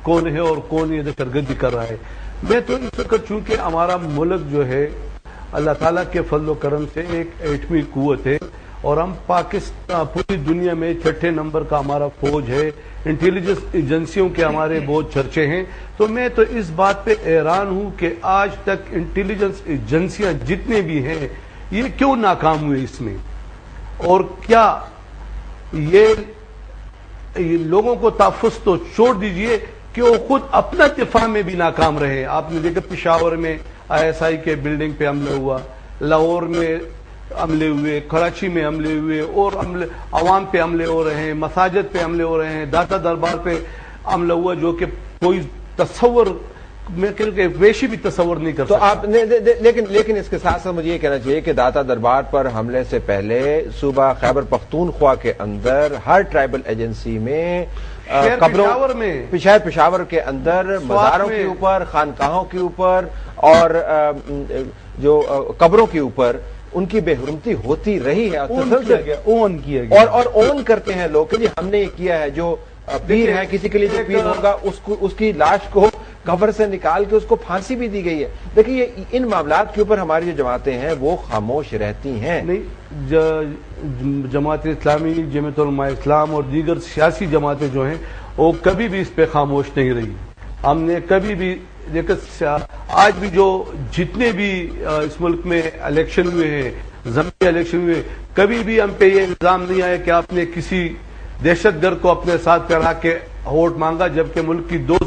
کون ہے اور کون یہ دہشت گردی کر رہا ہے. میں تو اس وقت چونکہ ہمارا ملک جو ہے اللہ تعالیٰ کے فضل و کرم سے ایک ایٹمی قوت ہے اور ہم پاکستان پوری دنیا میں 6 نمبر کا ہمارا فوج ہے, انٹیلیجنس ایجنسیوں کے ہمارے بہت چرچے ہیں. تو میں تو اس بات پہ حیران ہوں کہ آج تک انٹیلیجنس ایجنسیاں جتنے بھی ہیں یہ کیوں ناکام ہوئے اس میں, اور کیا یہ لوگوں کو تحفظ تو چھوڑ دیجئے کہ وہ خود اپنا دفاع میں بھی ناکام رہے. آپ نے دیکھا پشاور میں ISI کے بلڈنگ پہ حملہ ہوا, لاہور میں حملے ہوئے, کراچی میں حملے ہوئے, اور عوام پہ حملے ہو رہے ہیں, مساجد پہ حملے ہو رہے ہیں, داتا دربار پہ حملہ ہوا جو کہ کوئی تصور میں کہ ویشی بھی تصور نہیں کر سکتا. تو آپ نے لیکن اس کے ساتھ ساتھ مجھے یہ کہنا چاہیے کہ داتا دربار پر حملے سے پہلے صوبہ خیبر پختونخوا کے اندر ہر ٹرائبل ایجنسی میں پشاور میں پشاور کے اندر مزاروں کے اوپر, خانقاہوں کے اوپر اور جو قبروں کے اوپر ان کی بے حرمتی ہوتی رہی ہے. اون کیا گیا اور اون کرتے ہیں لوگ کہ جی ہم نے یہ کیا ہے. جو پیر ہے کسی کے لیے جو پیر ہوگا اس کی لاش کو قبر سے نکال کے اس کو پھانسی بھی دی گئی ہے. دیکھیے ان معاملات کے اوپر ہماری جو جماعتیں ہیں وہ خاموش رہتی ہیں. نہیں, جماعت اسلامی, جمعیت علماء اسلام اور دیگر سیاسی جماعتیں جو ہیں وہ کبھی بھی اس پہ خاموش نہیں رہی. ہم نے کبھی بھی دیکھا, آج بھی جو جتنے بھی اس ملک میں الیکشن ہوئے ہیں, ضمنی الیکشن ہوئے, کبھی بھی ہم پہ یہ الزام نہیں آیا کہ آپ نے کسی دہشت گرد کو اپنے ساتھ کرا کے ووٹ مانگا, جبکہ ملک کی 2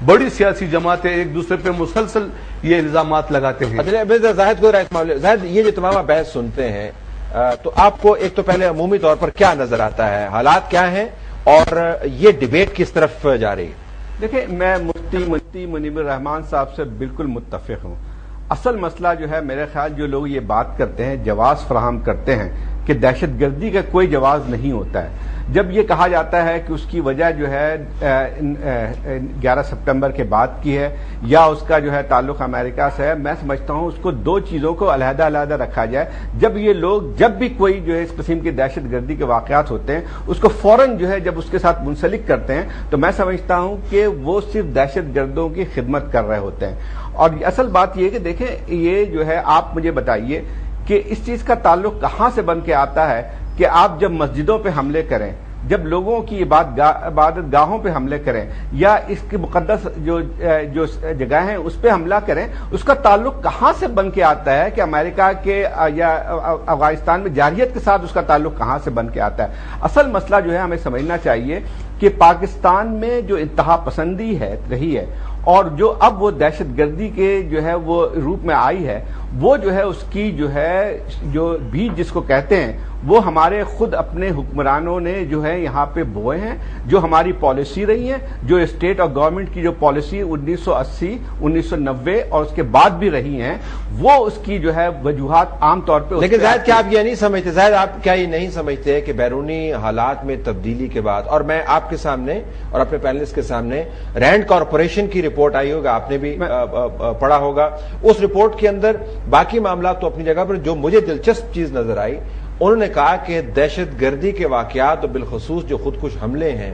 بڑی سیاسی جماعتیں ایک دوسرے پہ مسلسل یہ الزامات لگاتے ہیں. زاہد کو زاہد, یہ جو تمام بحث سنتے ہیں تو آپ کو ایک تو پہلے عمومی طور پر کیا نظر آتا ہے, حالات کیا ہیں اور یہ ڈیبیٹ کس طرف جا رہی ہے؟ دیکھیں, میں مفتی منیب الرحمان صاحب سے بالکل متفق ہوں. اصل مسئلہ جو ہے میرے خیال جو لوگ یہ بات کرتے ہیں, جواز فراہم کرتے ہیں کہ دہشت گردی کا کوئی جواز نہیں ہوتا ہے. جب یہ کہا جاتا ہے کہ اس کی وجہ جو ہے 11 سپٹمبر کے بعد کی ہے یا اس کا جو ہے تعلق امریکہ سے ہے, میں سمجھتا ہوں اس کو 2 چیزوں کو علیحدہ علیحدہ رکھا جائے. جب یہ لوگ جب بھی کوئی جو ہے اس قسم کی دہشت گردی کے واقعات ہوتے ہیں اس کو فوراً جو ہے جب اس کے ساتھ منسلک کرتے ہیں تو میں سمجھتا ہوں کہ وہ صرف دہشت گردوں کی خدمت کر رہے ہوتے ہیں. اور اصل بات یہ کہ دیکھیں, یہ جو ہے آپ مجھے بتائیے کہ اس چیز کا تعلق کہاں سے بن کے آتا ہے کہ آپ جب مسجدوں پہ حملے کریں, جب لوگوں کی عبادت گاہوں پہ حملے کریں یا اس کی مقدس جو جگہیں ہیں اس پہ حملہ کریں, اس کا تعلق کہاں سے بن کے آتا ہے کہ امریکہ کے یا افغانستان میں جارحیت کے ساتھ اس کا تعلق کہاں سے بن کے آتا ہے؟ اصل مسئلہ جو ہے ہمیں سمجھنا چاہیے کہ پاکستان میں جو انتہا پسندی ہے رہی ہے اور جو اب وہ دہشت گردی کے جو ہے وہ روپ میں آئی ہے, وہ جو ہے اس کی جو ہے جو بیج جس کو کہتے ہیں وہ ہمارے خود اپنے حکمرانوں نے جو ہے یہاں پہ بوئے ہیں. جو ہماری پالیسی رہی ہے, جو اسٹیٹ اور گورنمنٹ کی جو پالیسی 1980 1990 اور اس کے بعد بھی رہی ہیں, وہ اس کی جو ہے وجوہات عام طور پہ. لیکن زاہد کیا آپ یہ نہیں سمجھتے, زاہد آپ کیا یہ نہیں سمجھتے کہ بیرونی حالات میں تبدیلی کے بعد, اور میں آپ کے سامنے اور اپنے پینلسٹ کے سامنے رینڈ کارپوریشن کی رپورٹ آئی ہوگا, آپ نے بھی پڑھا ہوگا, اس رپورٹ کے اندر باقی معاملات تو اپنی جگہ پر, جو مجھے دلچسپ چیز نظر آئی انہوں نے کہا کہ دہشت گردی کے واقعات اور بالخصوص جو خودکش حملے ہیں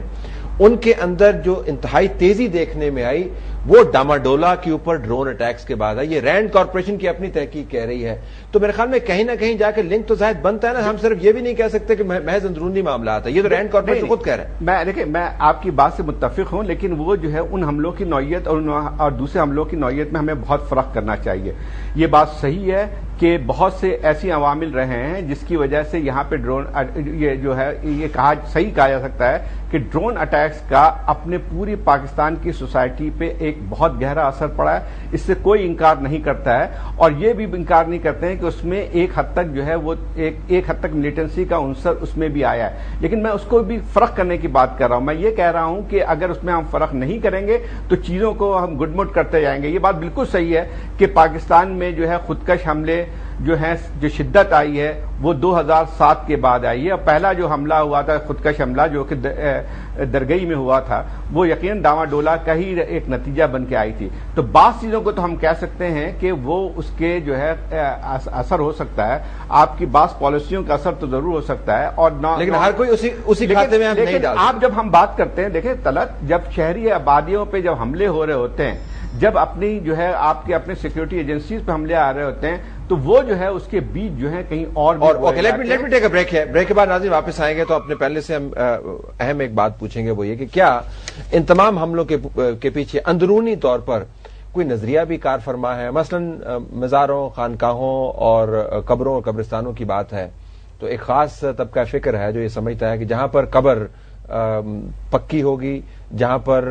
ان کے اندر جو انتہائی تیزی دیکھنے میں آئی وہ ڈاماڈولا کے اوپر ڈرون اٹیکس کے بعد ہے. یہ رینڈ کارپوریشن کی اپنی تحقیق کہہ رہی ہے. تو میرے خیال میں کہیں نہ کہیں جا کے لنک تو زاہد بنتا ہے نا. ہم صرف یہ بھی نہیں کہہ سکتے کہ محض اندرونی معاملات ہے, یہ تو رینڈ کارپوریشن خود کہہ رہے ہیں. میں دیکھیں, میں آپ کی بات سے متفق ہوں, لیکن وہ جو ہے ان حملوں کی نوعیت اور دوسرے حملوں کی نوعیت میں ہمیں بہت فرق کرنا چاہیے. یہ بات صحیح ہے کہ بہت سے ایسی عوامل رہے ہیں جس کی وجہ سے یہاں پہ ڈرون یہ جو ہے یہ صحیح کہا جا سکتا ہے کہ ڈرون اٹیکس کا اپنے پوری پاکستان کی سوسائٹی پہ ایک بہت گہرا اثر پڑا ہے. اس سے کوئی انکار نہیں کرتا ہے, اور یہ بھی انکار نہیں کرتے ہیں کہ اس میں ایک حد تک جو ہے وہ ایک حد تک ملیٹنسی کا عنصر اس میں بھی آیا ہے. لیکن میں اس کو بھی فرق کرنے کی بات کر رہا ہوں. میں یہ کہہ رہا ہوں کہ اگر اس میں ہم فرق نہیں کریں گے تو چیزوں کو ہم گڈ مڈ کرتے جائیں گے. یہ بات بالکل صحیح ہے کہ پاکستان میں جو ہے خودکش حملے جو ہے جو شدت آئی ہے وہ 2007 کے بعد آئی ہے، اور پہلا جو حملہ ہوا تھا خودکش حملہ جو کہ درگئی میں ہوا تھا وہ یقیناً ڈاما ڈولا کا ہی ایک نتیجہ بن کے آئی تھی۔ تو بعض چیزوں کو تو ہم کہہ سکتے ہیں کہ وہ اس کے جو ہے اثر ہو سکتا ہے، آپ کی بعض پالیسیوں کا اثر تو ضرور ہو سکتا ہے، اور لیکن ہر کوئی اسی کھاتے میں ہم نہیں ڈال سکتے۔ آپ جب ہم بات کرتے ہیں دیکھیں طلعت، جب شہری آبادیوں پہ جب حملے ہو رہے ہوتے ہیں، جب اپنی جو ہے آپ کے اپنے سیکورٹی ایجنسیز پہ حملے آ رہے ہوتے ہیں، تو وہ جو ہے اس کے بیچ جو ہے کہیں اور let me take a break ہے، بریک کے بعد ناظرین واپس آئیں گے تو اپنے پہلے سے ہم اہم ایک بات پوچھیں گے، وہ یہ کہ کیا ان تمام حملوں کے پیچھے اندرونی طور پر کوئی نظریہ بھی کار فرما ہے؟ مثلا مزاروں، خانقاہوں اور قبروں اور قبرستانوں کی بات ہے تو ایک خاص طبقہ فکر ہے جو یہ سمجھتا ہے کہ جہاں پر قبر پکی ہوگی، جہاں پر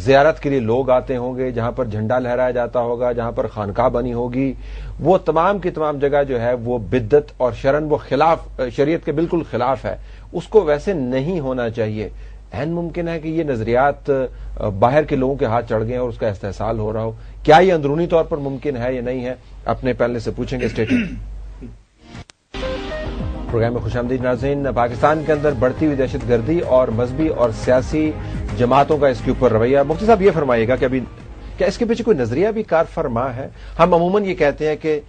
زیارت کے لیے لوگ آتے ہوں گے، جہاں پر جھنڈا لہرایا جاتا ہوگا، جہاں پر خانقاہ بنی ہوگی، وہ تمام کی تمام جگہ جو ہے وہ بدعت اور شرن، وہ خلاف شریعت کے بالکل خلاف ہے، اس کو ویسے نہیں ہونا چاہیے۔ عین ممکن ہے کہ یہ نظریات باہر کے لوگوں کے ہاتھ چڑھ گئے ہیں اور اس کا استحصال ہو رہا ہو، کیا یہ اندرونی طور پر ممکن ہے یا نہیں ہے؟ اپنے پہلے سے پوچھیں گے۔ اسٹیٹمنٹ پروگرام میں خوش آمدید ناظرین۔ پاکستان کے اندر بڑھتی ہوئی دہشت گردی اور مذہبی اور سیاسی جماعتوں کا اس کے اوپر رویہ، مفتی صاحب یہ فرمائیے گا کہ ابھی کیا اس کے پیچھے کوئی نظریہ بھی کار فرما ہے؟ ہم عموماً یہ کہتے ہیں کہ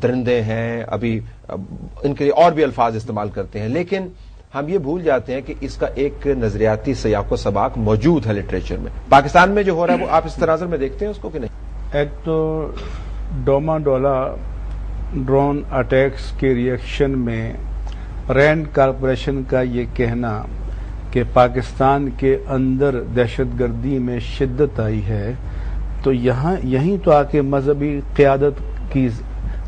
درندے ہیں، ابھی ان کے لیے اور بھی الفاظ استعمال کرتے ہیں، لیکن ہم یہ بھول جاتے ہیں کہ اس کا ایک نظریاتی سیاق و سباق موجود ہے لٹریچر میں۔ پاکستان میں جو ہو رہا ہے وہ آپ اس تناظر میں دیکھتے ہیں اس کو کہ نہیں؟ ایک تو ڈوما ڈولا ڈرون اٹیکس کے ریئیکشن میں رینڈ کارپوریشن کا یہ کہنا کہ پاکستان کے اندر دہشت گردی میں شدت آئی ہے، تو یہیں تو آ کے مذہبی قیادت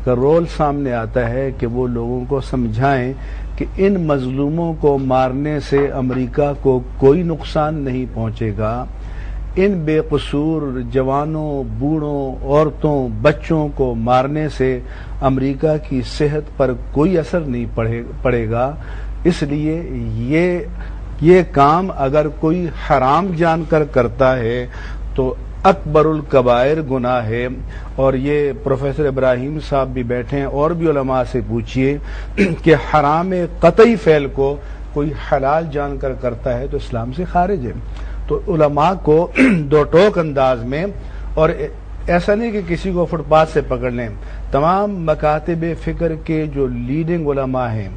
کا رول سامنے آتا ہے کہ وہ لوگوں کو سمجھائیں کہ ان مظلوموں کو مارنے سے امریکہ کو کوئی نقصان نہیں پہنچے گا، ان بے قصور جوانوں، بوڑھوں، عورتوں، بچوں کو مارنے سے امریکہ کی صحت پر کوئی اثر نہیں پڑے گا، اس لیے یہ کام اگر کوئی حرام جان کر کرتا ہے تو اکبر الکبائر گناہ ہے۔ اور یہ پروفیسر ابراہیم صاحب بھی بیٹھے ہیں، اور بھی علماء سے پوچھئے کہ حرام قطعی فعل کو کوئی حلال جان کر کرتا ہے تو اسلام سے خارج ہے۔ تو علماء کو دو ٹوک انداز میں، اور ایسا نہیں کہ کسی کو فٹ پاتھ سے پکڑ لیں، تمام مکاتب فکر کے جو لیڈنگ علماء ہیں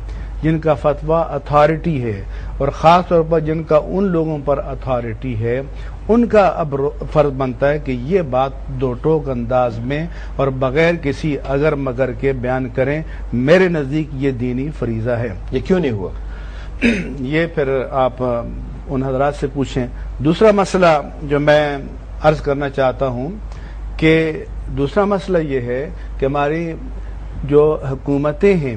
جن کا فتویٰ اتھارٹی ہے، اور خاص طور پر جن کا ان لوگوں پر اتھارٹی ہے، ان کا اب فرض بنتا ہے کہ یہ بات دو ٹوک انداز میں اور بغیر کسی اگر مگر کے بیان کریں۔ میرے نزدیک یہ دینی فریضہ ہے۔ یہ کیوں نہیں ہوا؟ یہ پھر آپ ان حضرات سے پوچھیں۔ دوسرا مسئلہ جو میں عرض کرنا چاہتا ہوں کہ دوسرا مسئلہ یہ ہے کہ ہماری جو حکومتیں ہیں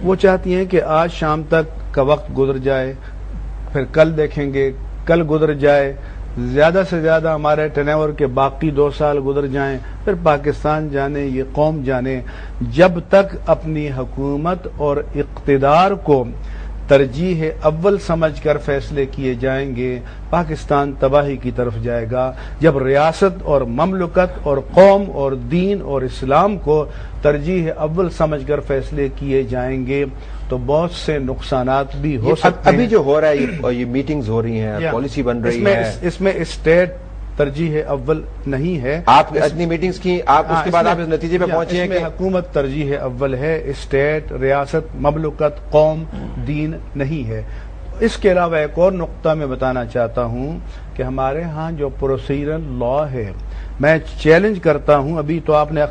وہ چاہتی ہیں کہ آج شام تک کا وقت گزر جائے، پھر کل دیکھیں گے، کل گزر جائے، زیادہ سے زیادہ ہمارے ٹینور کے باقی 2 سال گزر جائیں، پھر پاکستان جانے، یہ قوم جانے۔ جب تک اپنی حکومت اور اقتدار کو ترجیح اول سمجھ کر فیصلے کیے جائیں گے، پاکستان تباہی کی طرف جائے گا۔ جب ریاست اور مملکت اور قوم اور دین اور اسلام کو ترجیح اول سمجھ کر فیصلے کیے جائیں گے تو بہت سے نقصانات بھی ہو سکتے ہیں۔ ابھی جو ہو رہا ہے یہ میٹنگز ہو رہی ہیں، پالیسی بن رہی ہے، اس میں اسٹیٹ ترجیح اول نہیں ہے۔ آپ اتنی میٹنگز کی، آپ اس کے بعد آپ اس نتیجے پہ پہنچے ہیں کہ حکومت ترجیح اول ہے، اسٹیٹ، ریاست، مملکت، قوم، دین نہیں ہے۔ اس کے علاوہ ایک اور نقطہ میں بتانا چاہتا ہوں کہ ہمارے ہاں جو پروسیجرل لا ہے، میں چیلنج کرتا ہوں، ابھی تو آپ نے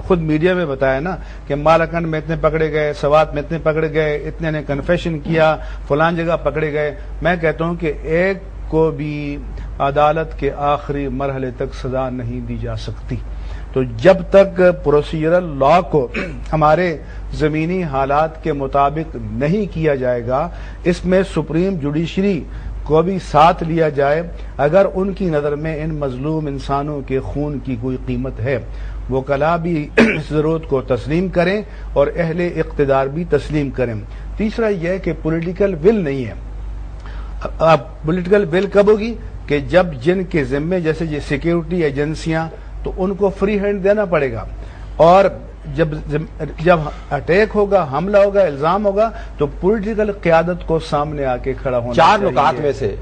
خود میڈیا میں بتایا نا کہ مالاکنڈ میں اتنے پکڑے گئے، سوات میں اتنے پکڑے گئے، اتنے نے کنفیشن کیا، فلان جگہ پکڑے گئے۔ میں کہتا ہوں کہ ایک کو بھی عدالت کے آخری مرحلے تک سزا نہیں دی جا سکتی۔ تو جب تک پروسیجرل لا کو ہمارے زمینی حالات کے مطابق نہیں کیا جائے گا، اس میں سپریم جوڈیشری کو بھی ساتھ لیا جائے، اگر ان کی نظر میں ان مظلوم انسانوں کے خون کی کوئی قیمت ہے، وکلاء بھی اس ضرورت کو تسلیم کریں اور اہل اقتدار بھی تسلیم کریں۔ تیسرا یہ کہ پولیٹیکل ول نہیں ہے۔ اب پولیٹیکل ول کب ہوگی کہ جب جن کے ذمے جیسے یہ سیکیورٹی ایجنسیاں، تو ان کو فری ہینڈ دینا پڑے گا، اور جب اٹیک ہوگا، حملہ ہوگا، الزام ہوگا تو پولیٹیکل قیادت کو سامنے آ کے کھڑا ہونا چار چاہیے۔ نکات میں سے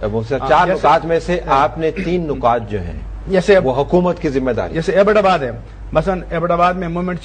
چار نکات میں سے آپ نے 3 نکات جو ہیں جیسے وہ حکومت کی ذمہ داری، جیسے ایبٹ آباد ہے، مثلا ایبٹ آباد میں موومنٹ